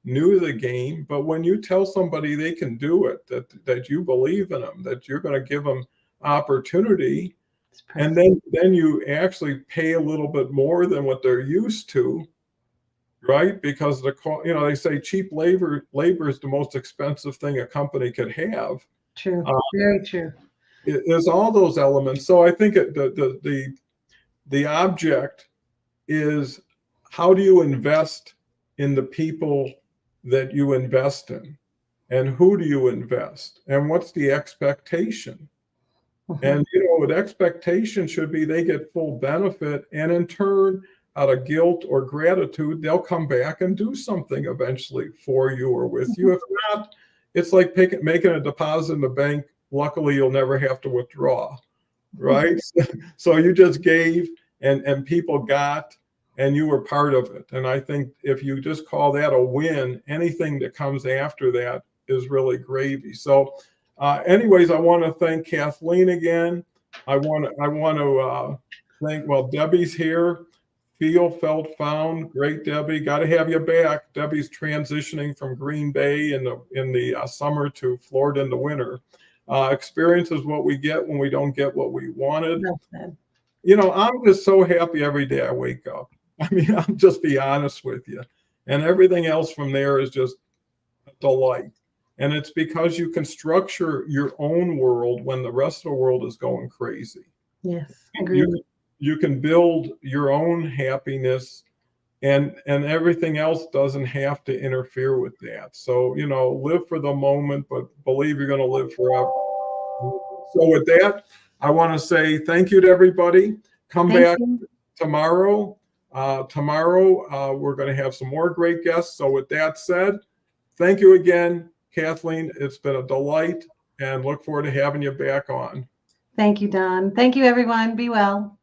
new to the game. But when you tell somebody they can do it, that you believe in them, that you're going to give them opportunity, and then you actually pay a little bit more than what they're used to, right? Because they say cheap labor is the most expensive thing a company could have. True. Very true. There's all those elements. So I think the object is, how do you invest in the people that you invest in, and who do you invest, and what's the expectation? And, you know, the expectation should be they get full benefit, and in turn, out of guilt or gratitude, they'll come back and do something eventually for you or with you. If not, it's like making a deposit in the bank. Luckily, you'll never have to withdraw, right? So you just gave, and people got, and you were part of it. And I think if you just call that a win, anything that comes after that is really gravy. So anyways, I want to thank Kathleen again. I want to thank, well, Debbie's here. Feel, felt, found. Great, Debbie. Got to have you back. Debbie's transitioning from Green Bay in the summer to Florida in the winter. Experience is what we get when we don't get what we wanted. You know, I'm just so happy every day I wake up. I mean, I'll just be honest with you. And everything else from there is just a delight. And it's because you can structure your own world when the rest of the world is going crazy. Yes, agreed. You can build your own happiness, and everything else doesn't have to interfere with that. So, you know, live for the moment, but believe you're going to live forever. So with that, I want to say thank you to everybody. Come back tomorrow. Tomorrow, we're going to have some more great guests. So with that said, thank you again, Kathleen. It's been a delight, and look forward to having you back on. Thank you, Don. Thank you, everyone. Be well.